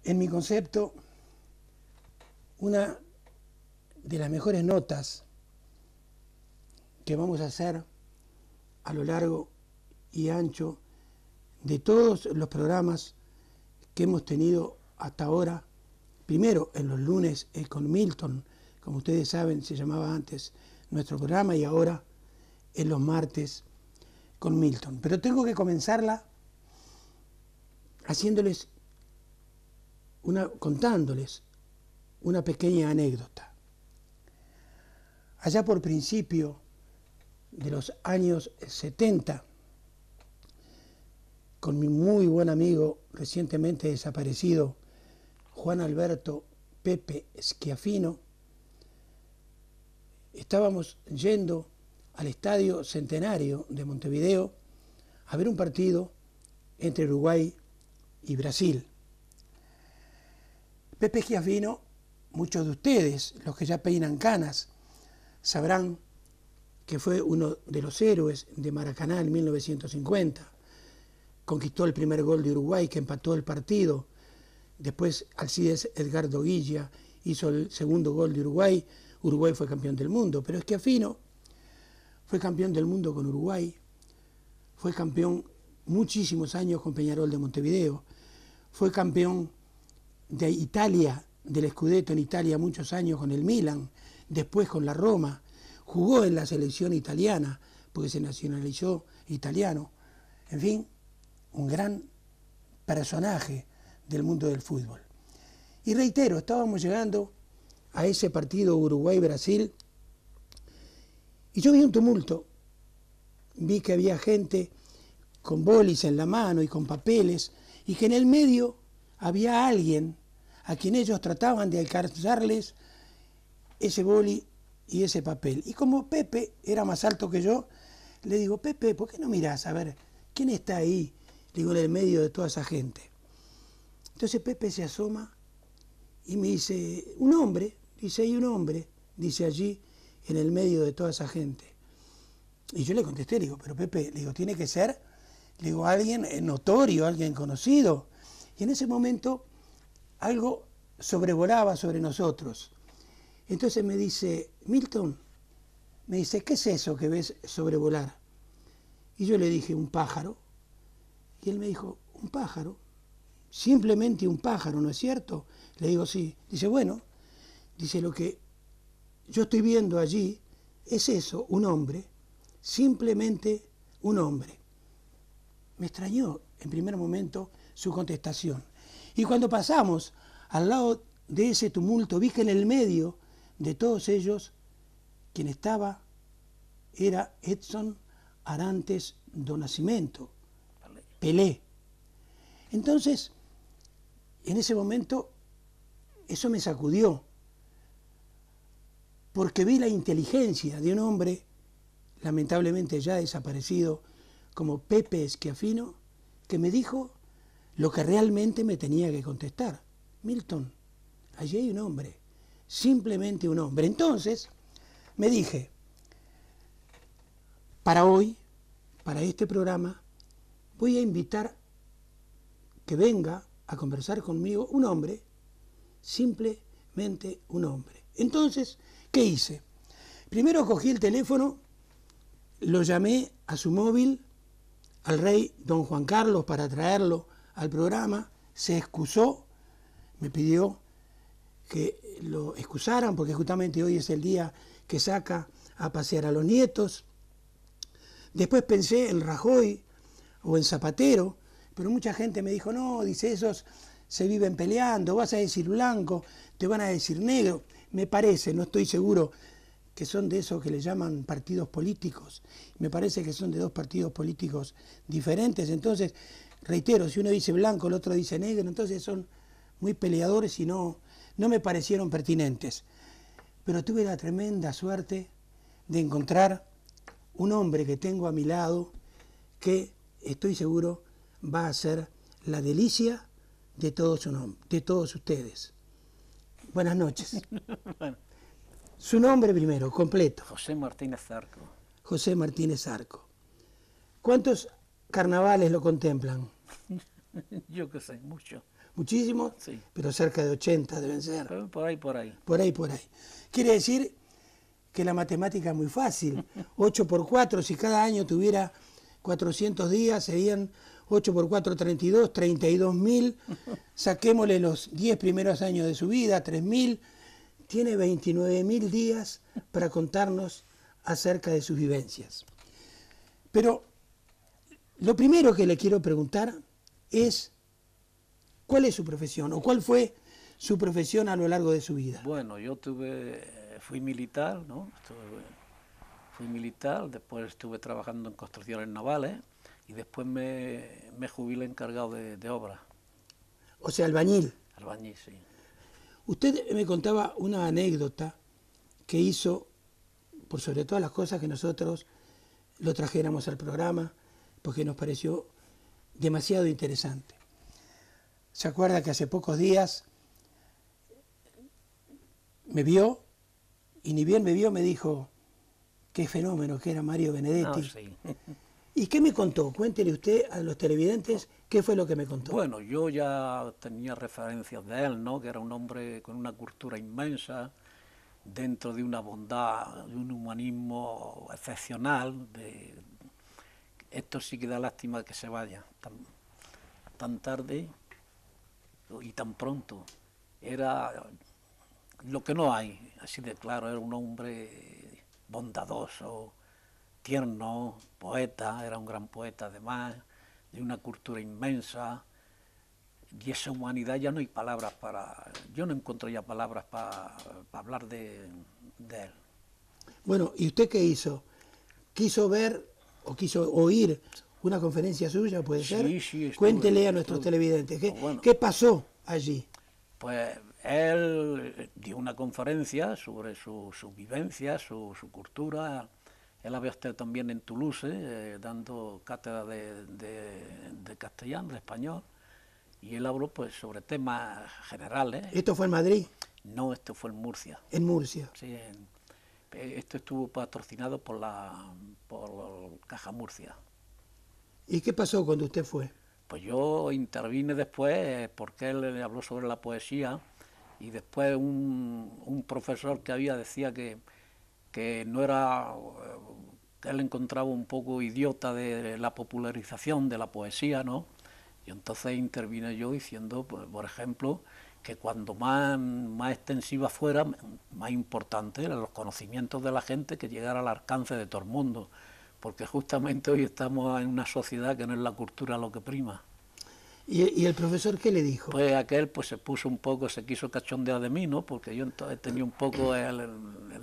En mi concepto, una de las mejores notas que vamos a hacer a lo largo y ancho de todos los programas que hemos tenido hasta ahora, primero en los lunes con Milton, como ustedes saben se llamaba antes nuestro programa, y ahora en los martes con Milton. Pero tengo que comenzarla contándoles una pequeña anécdota. Allá por principio de los años 70, con mi muy buen amigo recientemente desaparecido, Juan Alberto Pepe Schiaffino, estábamos yendo al Estadio Centenario de Montevideo a ver un partido entre Uruguay y Brasil. Pepe Schiaffino, muchos de ustedes, los que ya peinan canas, sabrán que fue uno de los héroes de Maracaná en 1950. Conquistó el primer gol de Uruguay, que empató el partido. Después Alcides Edgardo Guilla hizo el segundo gol de Uruguay. Uruguay fue campeón del mundo. Pero Schiaffino fue campeón del mundo con Uruguay. Fue campeón muchísimos años con Peñarol de Montevideo. Fue campeón de Italia, del Scudetto en Italia muchos años con el Milan. Después con la Roma. Jugó en la selección italiana porque se nacionalizó italiano. En fin, un gran personaje del mundo del fútbol. Y reitero, estábamos llegando a ese partido Uruguay-Brasil y yo vi un tumulto. Vi que había gente con bolis en la mano y con papeles, y que en el medio había alguien a quien ellos trataban de alcanzarles ese boli y ese papel. Y como Pepe era más alto que yo, le digo: Pepe, ¿por qué no mirás a ver quién está ahí? Le digo, en el medio de toda esa gente. Entonces Pepe se asoma y me dice: un hombre, dice, hay un hombre, dice, allí en el medio de toda esa gente. Y yo le contesté, le digo: pero Pepe, le digo, tiene que ser, le digo, alguien notorio, alguien conocido. Y en ese momento algo sobrevolaba sobre nosotros. Entonces me dice: Milton, me dice, ¿qué es eso que ves sobrevolar? Y yo le dije: un pájaro. Y él me dijo: un pájaro, simplemente un pájaro, ¿no es cierto? Le digo: sí. Dice: bueno, dice, lo que yo estoy viendo allí es eso, un hombre, simplemente un hombre. Me extrañó en primer momento su contestación. Y cuando pasamos al lado de ese tumulto, vi que en el medio de todos ellos, quien estaba era Edson Arantes do Nascimento, Pelé. Entonces, en ese momento, eso me sacudió, porque vi la inteligencia de un hombre, lamentablemente ya desaparecido, como Pepe Schiaffino, que me dijo lo que realmente me tenía que contestar: Milton, allí hay un hombre, simplemente un hombre. Entonces, me dije, para hoy, para este programa, voy a invitar que venga a conversar conmigo un hombre, simplemente un hombre. Entonces, ¿qué hice? Primero cogí el teléfono, lo llamé a su móvil, al rey don Juan Carlos, para traerlo al programa. Se excusó, me pidió que lo excusaran porque justamente hoy es el día que saca a pasear a los nietos. Después pensé en Rajoy o en Zapatero, pero mucha gente me dijo: no, dice, esos se viven peleando, vas a decir blanco, te van a decir negro. Me parece, no estoy seguro, que son de esos que le llaman partidos políticos. Me parece que son de dos partidos políticos diferentes. Entonces, reitero, si uno dice blanco, el otro dice negro, entonces son muy peleadores y no me parecieron pertinentes. Pero tuve la tremenda suerte de encontrar un hombre que tengo a mi lado, que estoy seguro va a ser la delicia de todos ustedes. Buenas noches. Bueno. Su nombre primero, completo. José Martínez Zarco. José Martínez Zarco. ¿Cuántos carnavales lo contemplan? Yo qué sé, mucho. Muchísimos, Sí. pero cerca de 80 deben ser. Por ahí, por ahí. Por ahí, por ahí. Quiere decir que la matemática es muy fácil. 8 por 4, si cada año tuviera 400 días, serían 8 por 4, 32, 32.000. Saquémosle los 10 primeros años de su vida, 3.000. Tiene 29.000 días para contarnos acerca de sus vivencias. Pero lo primero que le quiero preguntar es, ¿cuál es su profesión o cuál fue su profesión a lo largo de su vida? Bueno, fui militar, ¿no? Fui militar, después estuve trabajando en construcciones navales y después me jubilé encargado de obras. O sea, albañil. Albañil, sí. Usted me contaba una anécdota que hizo, por sobre todas las cosas, que nosotros lo trajéramos al programa, porque nos pareció demasiado interesante. ¿Se acuerda que hace pocos días me vio, y ni bien me vio me dijo qué fenómeno que era Mario Benedetti? No, sí. ¿Y qué me contó? Cuéntele usted a los televidentes qué fue lo que me contó. Bueno, yo ya tenía referencias de él, ¿no? Que era un hombre con una cultura inmensa, dentro de una bondad, de un humanismo excepcional. Esto sí que da lástima que se vaya tan tarde y tan pronto. Era lo que no hay, así de claro. Era un hombre bondadoso, tierno, poeta, era un gran poeta además, de una cultura inmensa, y esa humanidad ya no hay palabras yo no encuentro ya palabras para hablar de él. Bueno, ¿y usted qué hizo? ¿Quiso ver o quiso oír una conferencia suya, puede ser? Sí, Cuéntele a nuestros televidentes, ¿qué pasó allí? Pues él dio una conferencia sobre su vivencia, su cultura. Él había estado también en Toulouse, dando cátedra de castellano, de español, y él habló pues sobre temas generales. ¿Esto fue en Madrid? No, esto fue en Murcia. En Murcia. Sí, esto estuvo patrocinado por Caja Murcia. ¿Y qué pasó cuando usted fue? Pues yo intervine después porque él habló sobre la poesía, y después un profesor que había decía que no era, que él encontraba un poco idiota de la popularización de la poesía, ¿no? Y entonces intervine yo diciendo, pues, por ejemplo, que cuando más extensiva fuera, más importante eran los conocimientos de la gente, que llegara al alcance de todo el mundo, porque justamente hoy estamos en una sociedad que no es la cultura lo que prima. ¿Y el profesor qué le dijo? Pues aquel pues se puso un poco, se quiso cachondear de mí, ¿no? Porque yo entonces tenía un poco el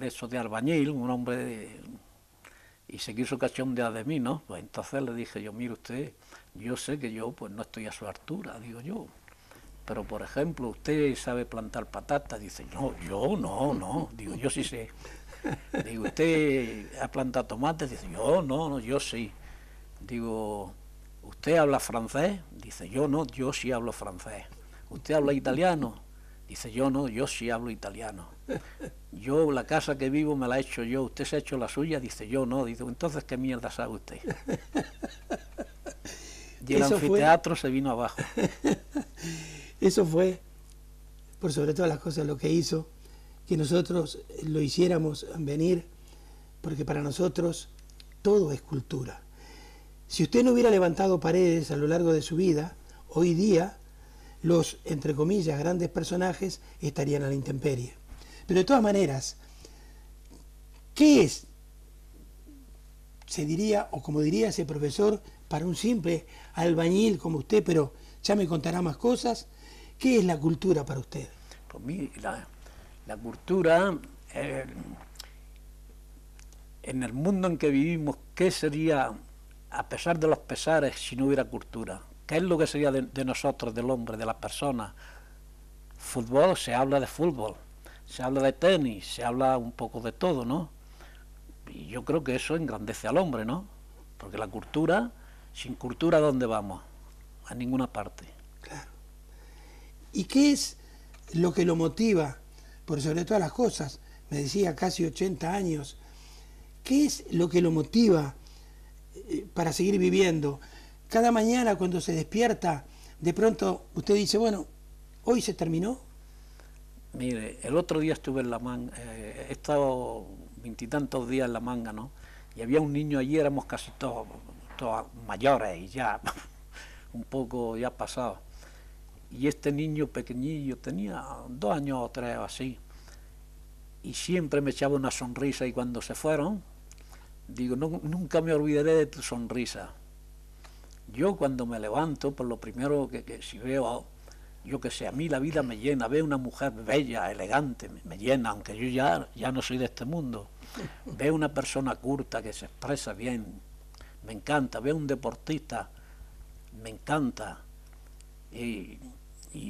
eso de albañil, un hombre y se quiso cachondear de mí, ¿no? Pues entonces le dije yo, mire usted, yo sé que yo pues no estoy a su altura, digo yo, pero por ejemplo, usted sabe plantar patatas. Dice, no, yo no, digo, yo sí sé. Digo, ¿usted ha plantado tomates? Dice, no, yo sí. Digo, ¿usted habla francés? Dice, yo no, yo sí hablo francés. ¿Usted habla italiano? Dice, yo no, yo sí hablo italiano. Yo la casa que vivo me la he hecho yo, ¿usted se ha hecho la suya? Dice, yo no. Dice, entonces, ¿qué mierda sabe usted? Y el anfiteatro se vino abajo. Eso fue, por sobre todas las cosas, lo que hizo que nosotros lo hiciéramos venir, porque para nosotros todo es cultura. Si usted no hubiera levantado paredes a lo largo de su vida, hoy día los, entre comillas, grandes personajes estarían a la intemperie. Pero de todas maneras, ¿qué es, se diría, o como diría ese profesor, para un simple albañil como usted, pero ya me contará más cosas, qué es la cultura para usted? Pues mí, la cultura, en el mundo en que vivimos, ¿qué sería, a pesar de los pesares, si no hubiera cultura? ¿Qué es lo que sería de nosotros, del hombre, de las personas? Fútbol, se habla de fútbol, se habla de tenis, se habla un poco de todo, ¿no? Y yo creo que eso engrandece al hombre, ¿no? Porque la cultura, sin cultura, ¿a dónde vamos? A ninguna parte. Claro. ¿Y qué es lo que lo motiva, por sobre todas las cosas? Me decía, casi 80 años. ¿Qué es lo que lo motiva para seguir viviendo? Cada mañana cuando se despierta, de pronto usted dice, bueno, hoy se terminó? Mire, el otro día estuve en La Manga, he estado 20 y tantos días en La Manga, ¿no? Y había un niño allí, éramos casi todos mayores y ya un poco ya pasados. Y este niño pequeñillo tenía 2 años o 3 o así. Y siempre me echaba una sonrisa y cuando se fueron, digo, nunca me olvidaré de tu sonrisa. Yo cuando me levanto, por lo primero que si veo, yo que sé, a mí la vida me llena, veo una mujer bella, elegante, me llena, aunque yo ya no soy de este mundo. Veo una persona culta que se expresa bien, me encanta. Veo un deportista, me encanta. Y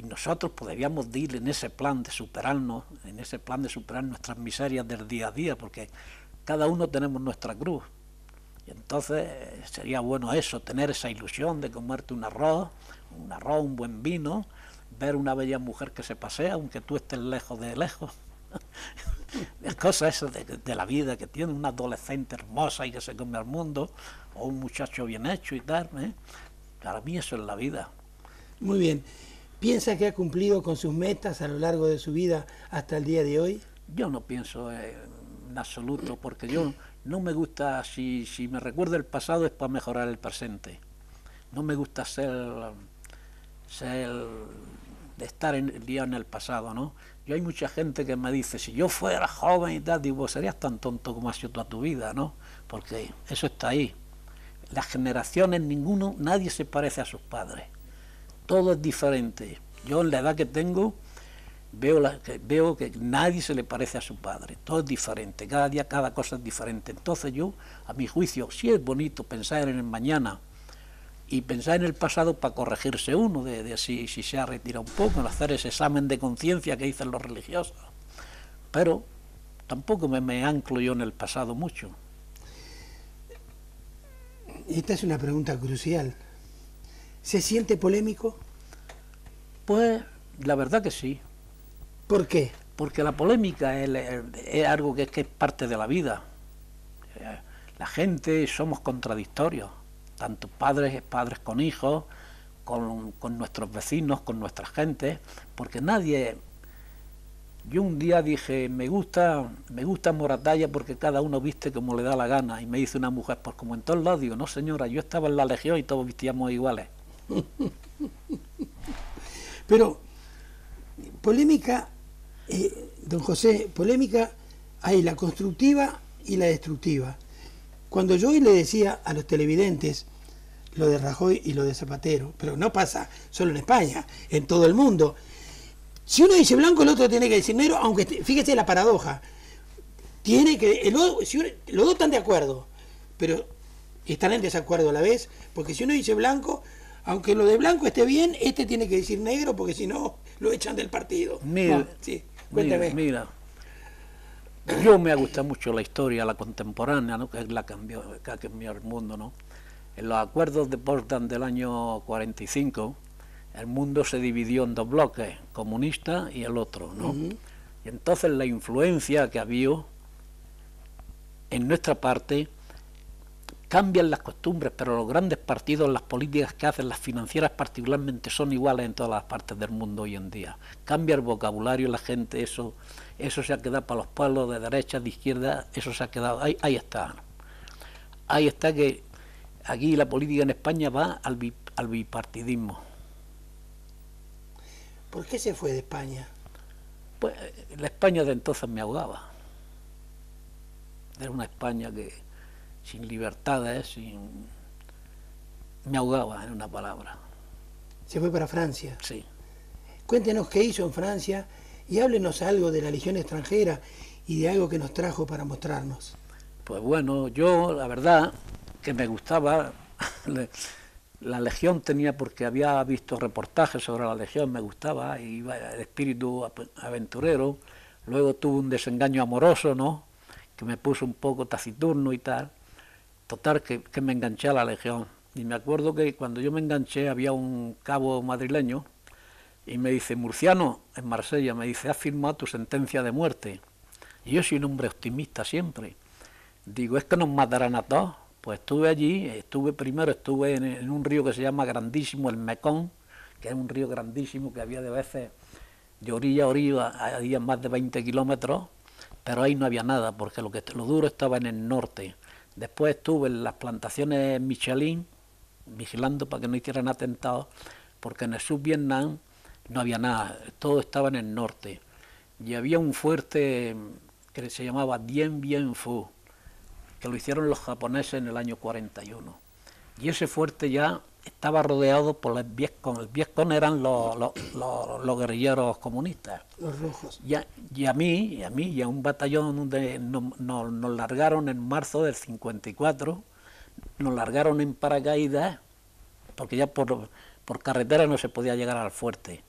nosotros podríamos ir en ese plan de superarnos, en ese plan de superar nuestras miserias del día a día, porque cada uno tenemos nuestra cruz. Y entonces sería bueno eso, tener esa ilusión de comerte un arroz, un buen vino, ver una bella mujer que se pasea, aunque tú estés lejos de lejos. Las cosas esas de la vida, que tiene una adolescente hermosa y que se come al mundo, o un muchacho bien hecho y tal, ¿eh? Para mí eso es la vida. Muy bien. ¿Piensa que ha cumplido con sus metas a lo largo de su vida hasta el día de hoy? Yo no pienso en absoluto, porque yo no me gusta, si me recuerdo el pasado es para mejorar el presente. No me gusta estar el día en el pasado, ¿no? Yo hay mucha gente que me dice, si yo fuera joven y tal, digo, serías tan tonto como has sido toda tu vida, ¿no? Porque eso está ahí. Las generaciones, nadie se parece a sus padres. Todo es diferente. Yo en la edad que tengo veo que nadie se le parece a su padre. Todo es diferente. Cada día cada cosa es diferente. Entonces yo, a mi juicio, sí es bonito pensar en el mañana y pensar en el pasado para corregirse uno, de si se ha retirado un poco, en hacer ese examen de conciencia que dicen los religiosos. Pero tampoco me anclo yo en el pasado mucho. Esta es una pregunta crucial. ¿Se siente polémico? Pues la verdad que sí. ¿Por qué? Porque la polémica es algo que es parte de la vida. La gente somos contradictorios, tanto padres con hijos, con nuestros vecinos, con nuestra gente, porque nadie... Yo un día dije, me gusta Moratalla porque cada uno viste como le da la gana, y me dice una mujer, pues como en todos lados, digo, no señora, yo estaba en la Legión y todos vestíamos iguales. Pero, polémica, don José, polémica hay la constructiva y la destructiva. Cuando yo hoy le decía a los televidentes lo de Rajoy y lo de Zapatero, pero no pasa solo en España, en todo el mundo. Si uno dice blanco, el otro tiene que decir negro, aunque fíjese la paradoja. Los dos están de acuerdo, pero están en desacuerdo a la vez, porque si uno dice blanco, aunque lo de blanco esté bien, este tiene que decir negro, porque si no, lo echan del partido. Mira, sí, cuéntame. Mira, yo me ha gustado mucho la historia, la contemporánea, ¿no? Que es la que ha cambiado el mundo, ¿no? En los acuerdos de Potsdam del año 45, el mundo se dividió en 2 bloques, comunista y el otro, ¿no? Y entonces la influencia que había en nuestra parte cambian las costumbres, pero los grandes partidos, las políticas que hacen, las financieras particularmente, son iguales en todas las partes del mundo hoy en día. Cambia el vocabulario, la gente, eso se ha quedado para los pueblos de derecha, de izquierda, eso se ha quedado, ahí está. Ahí está que aquí la política en España va al bipartidismo. ¿Por qué se fue de España? Pues la España de entonces me ahogaba. Era una España que sin libertades, me ahogaba, en una palabra. Se fue para Francia. Sí. Cuéntenos qué hizo en Francia y háblenos algo de la Legión extranjera y de algo que nos trajo para mostrarnos. Pues bueno, yo la verdad que me gustaba la Legión, tenía, porque había visto reportajes sobre la Legión, me gustaba, y iba el espíritu aventurero. Luego tuve un desengaño amoroso, ¿no?, que me puso un poco taciturno y tal. Total, que me enganché a la Legión. Y me acuerdo que cuando yo me enganché había un cabo madrileño y me dice, Murciano, en Marsella, me dice, has firmado tu sentencia de muerte. Y yo soy un hombre optimista siempre. Digo, ¿es que nos matarán a todos? Pues estuve allí, estuve en un río que se llama Grandísimo, el Mekong, que es un río grandísimo que había de veces de orilla a orilla, había más de 20 kilómetros, pero ahí no había nada, porque lo duro estaba en el norte. Después estuve en las plantaciones Michelin, vigilando para que no hicieran atentados, porque en el sur Vietnam no había nada, todo estaba en el norte. Y había un fuerte que se llamaba Dien Bien Phu, que lo hicieron los japoneses en el año 41. Y ese fuerte ya estaba rodeado por el Vietcong. El Vietcong eran los guerrilleros comunistas. Los rojos. Y a mí y a un batallón donde nos largaron en marzo del 54, nos largaron en paracaídas, porque ya por carretera no se podía llegar al fuerte.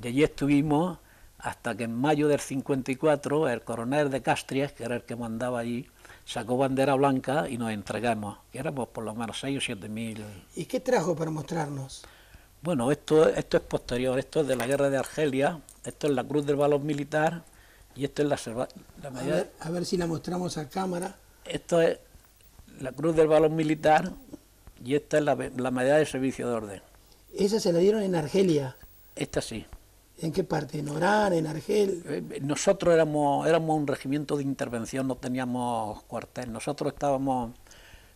Y allí estuvimos hasta que en mayo del 54 el coronel de Castries, que era el que mandaba allí, sacó bandera blanca y nos entregamos, que éramos por lo menos 6 o 7 mil. ¿Y qué trajo para mostrarnos? Bueno, esto es posterior, esto es de la guerra de Argelia, esto es la Cruz del Valor Militar y esto es la medalla. A ver si la mostramos a cámara. Esto es la Cruz del Valor Militar y esta es la medalla de servicio de orden. Esa se la dieron en Argelia. Esta sí. ¿En qué parte? ¿En Orán, en Argel? Nosotros éramos un regimiento de intervención, no teníamos cuartel. Nosotros estábamos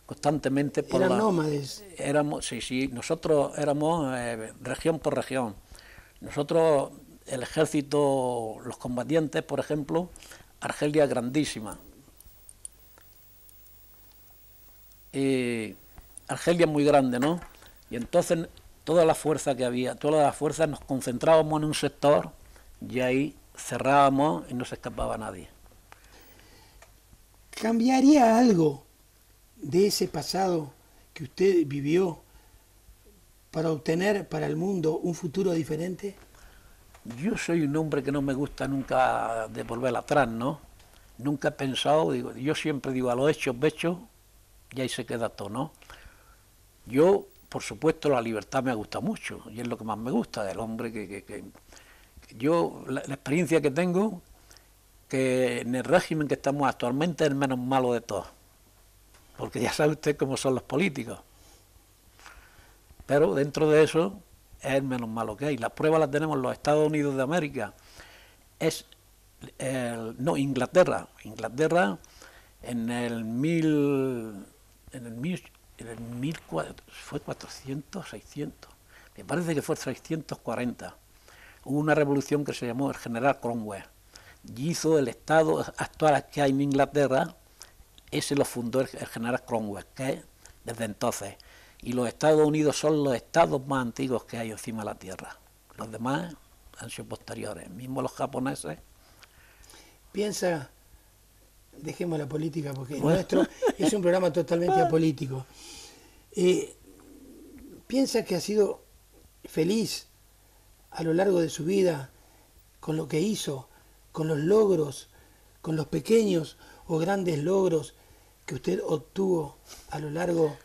constantemente por ¿Eran nómades? Sí, nosotros éramos región por región. Nosotros, el ejército, los combatientes, por ejemplo, Argelia es grandísima. Argelia es muy grande, ¿no? Y entonces toda la fuerza que había, todas las fuerzas nos concentrábamos en un sector y ahí cerrábamos y no se escapaba nadie. ¿Cambiaría algo de ese pasado que usted vivió para obtener para el mundo un futuro diferente? Yo soy un hombre que no me gusta nunca de volver atrás, ¿no? Nunca he pensado, yo siempre digo a los hechos, y ahí se queda todo, ¿no? Yo, por supuesto, la libertad me gusta mucho, y es lo que más me gusta, el hombre que yo, la experiencia que tengo, que en el régimen que estamos actualmente es el menos malo de todos, porque ya sabe usted cómo son los políticos, pero dentro de eso es el menos malo que hay. La prueba la tenemos en los Estados Unidos de América, Inglaterra en el 400, 600, me parece que fue 640, hubo una revolución que se llamó el general Cromwell, y hizo el estado actual que hay en Inglaterra, ese lo fundó el general Cromwell, que es desde entonces, y los Estados Unidos son los estados más antiguos que hay encima de la tierra, los demás han sido posteriores, mismo los japoneses. Piensa, dejemos la política porque el nuestro es un programa totalmente apolítico. ¿Piensa que ha sido feliz a lo largo de su vida con lo que hizo, con los logros, con los pequeños o grandes logros que usted obtuvo a lo largo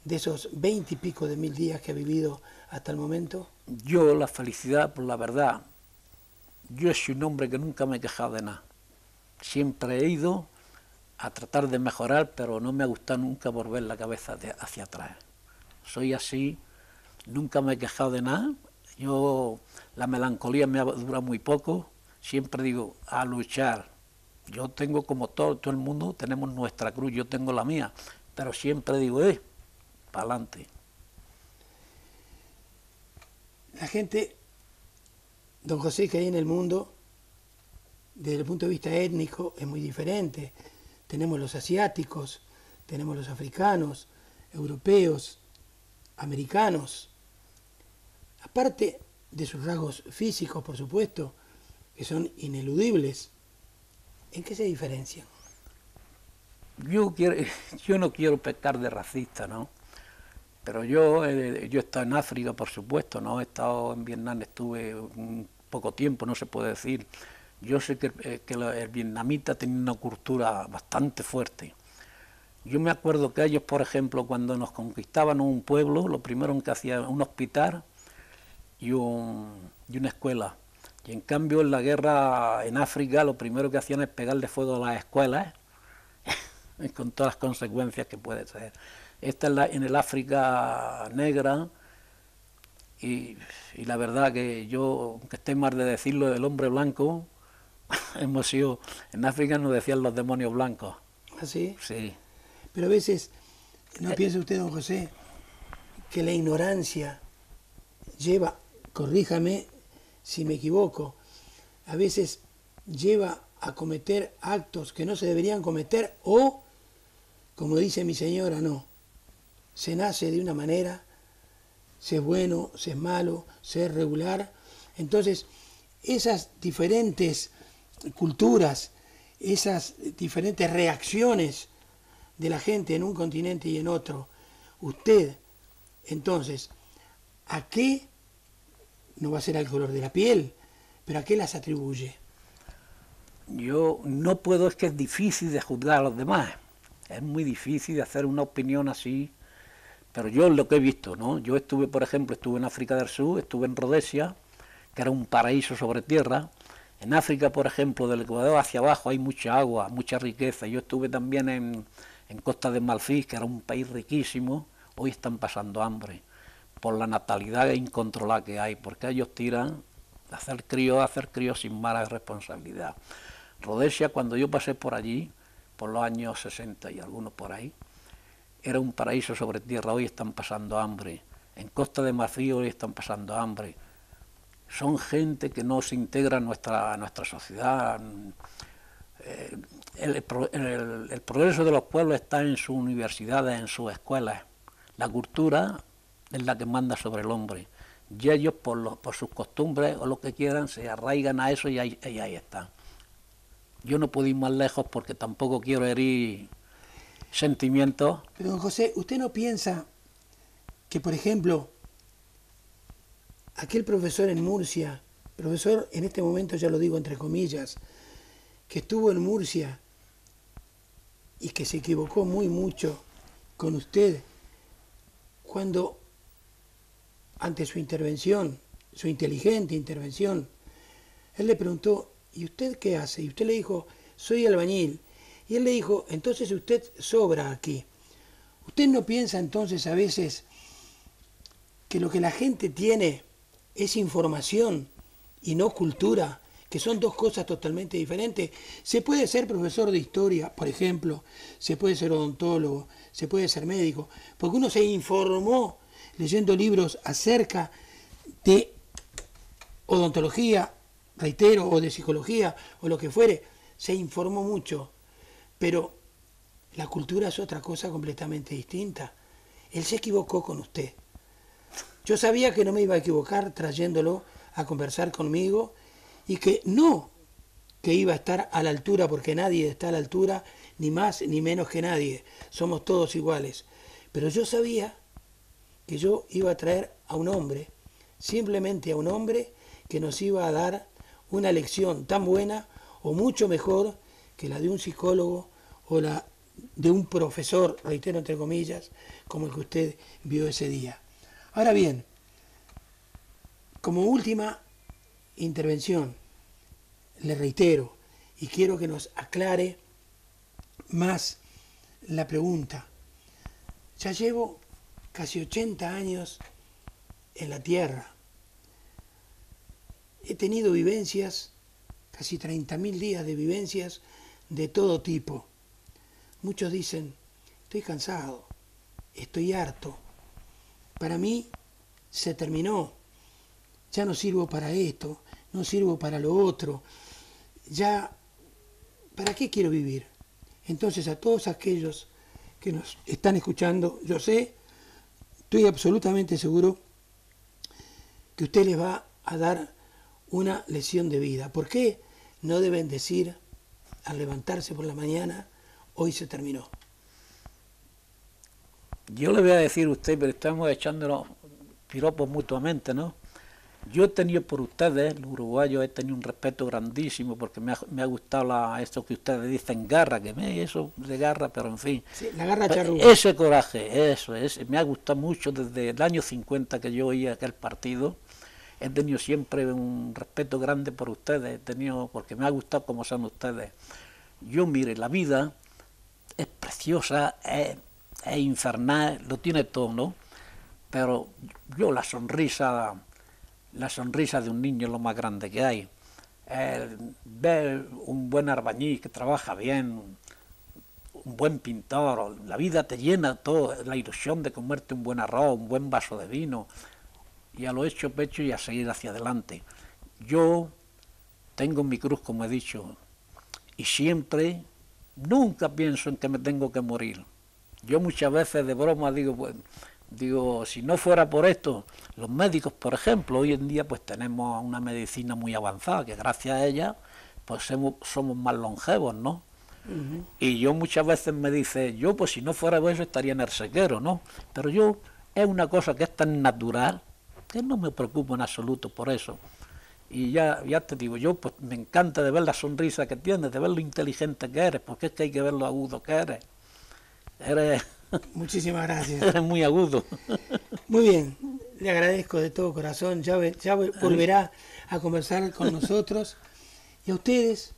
de esos 20 y pico de mil días que ha vivido hasta el momento? Yo, la felicidad, por la verdad, yo soy un hombre que nunca me he quejado de nada. Siempre he ido a tratar de mejorar, pero no me ha gustado nunca volver la cabeza hacia atrás. Soy así, nunca me he quejado de nada. Yo, la melancolía me dura muy poco. Siempre digo, a luchar. Yo tengo, como todo el mundo, tenemos nuestra cruz, yo tengo la mía. Pero siempre digo, para adelante. La gente, don José, que hay en el mundo, desde el punto de vista étnico, es muy diferente. Tenemos los asiáticos, tenemos los africanos, europeos, americanos. Aparte de sus rasgos físicos, por supuesto, que son ineludibles, ¿en qué se diferencian? Yo no quiero pecar de racista, ¿no? Pero yo he estado en África, por supuesto, ¿no? He estado en Vietnam, estuve un poco tiempo, no se puede decir. Yo sé que el vietnamita tenía una cultura bastante fuerte. Yo me acuerdo que ellos, por ejemplo, cuando nos conquistaban un pueblo, lo primero que hacían un hospital y una escuela. Y en cambio en la guerra en África lo primero que hacían es pegarle fuego a las escuelas, con todas las consecuencias que puede ser. Esta es en el África negra, y la verdad que yo, aunque esté mal de decirlo, el hombre blanco, hemos sido, en África nos decían los demonios blancos. ¿Así? Sí. Pero a veces, ¿no piensa usted, don José, que la ignorancia lleva, corríjame si me equivoco, a veces lleva a cometer actos que no se deberían cometer o, como dice mi señora, no, se nace de una manera, se es bueno, se es malo, se es regular. Entonces, esas diferentes culturas, esas diferentes reacciones de la gente en un continente y en otro, usted, entonces, ¿a qué? No va a ser al color de la piel, pero ¿a qué las atribuye? Yo no puedo, es que es difícil de juzgar a los demás, es muy difícil de hacer una opinión así, pero yo lo que he visto, ¿no? Yo estuve, por ejemplo, estuve en África del Sur, estuve en Rodesia, que era un paraíso sobre tierra. En África, por ejemplo, del Ecuador hacia abajo hay mucha agua, mucha riqueza. Yo estuve también en Costa de Marfil, que era un país riquísimo. Hoy están pasando hambre por la natalidad incontrolada que hay, porque ellos tiran a hacer críos sin mala responsabilidad. Rodesia, cuando yo pasé por allí, por los años 60 y algunos por ahí, era un paraíso sobre tierra. Hoy están pasando hambre. En Costa de Marfil hoy están pasando hambre. Son gente que no se integra a nuestra sociedad. El progreso de los pueblos está en sus universidades, en sus escuelas. La cultura es la que manda sobre el hombre. Y ellos, por sus costumbres o lo que quieran, se arraigan a eso y ahí están. Yo no puedo ir más lejos porque tampoco quiero herir sentimientos. Pero, don José, ¿usted no piensa que, por ejemplo, aquel profesor en Murcia, profesor en este momento ya lo digo entre comillas, que estuvo en Murcia y que se equivocó mucho con usted cuando ante su intervención, su inteligente intervención, él le preguntó, ¿y usted qué hace? Y usted le dijo, soy albañil. Y él le dijo, entonces usted sobra aquí. ¿Usted no piensa entonces a veces que lo que la gente tiene es información y no cultura, que son dos cosas totalmente diferentes? Se puede ser profesor de historia, por ejemplo, se puede ser odontólogo, se puede ser médico, porque uno se informó leyendo libros acerca de odontología, reitero, o de psicología, o lo que fuere, se informó mucho, pero la cultura es otra cosa completamente distinta. Él se equivocó con usted. Yo sabía que no me iba a equivocar trayéndolo a conversar conmigo y que no que iba a estar a la altura, porque nadie está a la altura, ni más ni menos que nadie. Somos todos iguales. Pero yo sabía que yo iba a traer a un hombre, simplemente a un hombre que nos iba a dar una lección tan buena o mucho mejor que la de un psicólogo o la de un profesor, reitero entre comillas, como el que usted vio ese día. Ahora bien, como última intervención, le reitero y quiero que nos aclare más la pregunta. Ya llevo casi 80 años en la Tierra. He tenido vivencias, casi 30.000 días de vivencias de todo tipo. Muchos dicen, estoy cansado, estoy harto. Para mí se terminó. Ya no sirvo para esto, no sirvo para lo otro. Ya, ¿para qué quiero vivir? Entonces a todos aquellos que nos están escuchando, yo sé, estoy absolutamente seguro que usted les va a dar una lección de vida. ¿Por qué no deben decir al levantarse por la mañana, hoy se terminó? Yo le voy a decir a usted, pero estamos echándonos piropos mutuamente, ¿no? Yo he tenido por ustedes, los uruguayos, he tenido un respeto grandísimo porque me ha gustado esto que ustedes dicen, garra, eso de garra, pero en fin. Sí, la garra charrúa. Ese coraje, me ha gustado mucho desde el año 50 que yo oía aquel partido. He tenido siempre un respeto grande por ustedes, porque me ha gustado como son ustedes. Yo, mire, la vida es preciosa, es infernal, lo tiene todo, ¿no? pero yo la sonrisa de un niño es lo más grande que hay. Ver un buen albañil que trabaja bien, un buen pintor, la vida te llena todo, la ilusión de comerte un buen arroz, un buen vaso de vino, y a lo hecho pecho y a seguir hacia adelante. Yo tengo mi cruz, como he dicho, y siempre, nunca pienso en que me tengo que morir. Yo muchas veces de broma digo, bueno, digo, si no fuera por esto, los médicos, por ejemplo, hoy en día pues tenemos una medicina muy avanzada, que gracias a ella pues somos más longevos, ¿no? Uh-huh. Y yo muchas veces me dice, yo pues si no fuera por eso estaría en el sequero, ¿no? Pero yo, es una cosa que es tan natural que no me preocupo en absoluto por eso. Y ya te digo, yo pues me encanta de ver la sonrisa que tienes, de ver lo inteligente que eres, porque es que hay que ver lo agudo que eres. Muchísimas gracias. Eres muy agudo. Muy bien, le agradezco de todo corazón, ya volverá a conversar con nosotros. Y a ustedes,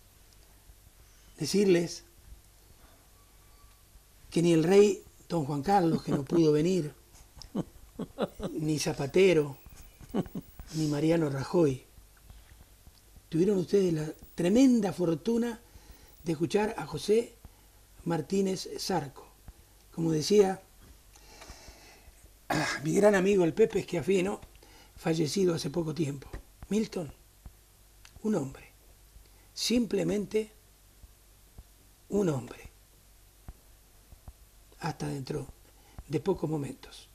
decirles que ni el rey don Juan Carlos, que no pudo venir, ni Zapatero, ni Mariano Rajoy, tuvieron ustedes la tremenda fortuna de escuchar a José Martínez Zarco. Como decía mi gran amigo el Pepe Schiaffino, fallecido hace poco tiempo. Milton, un hombre, simplemente un hombre, hasta dentro de pocos momentos.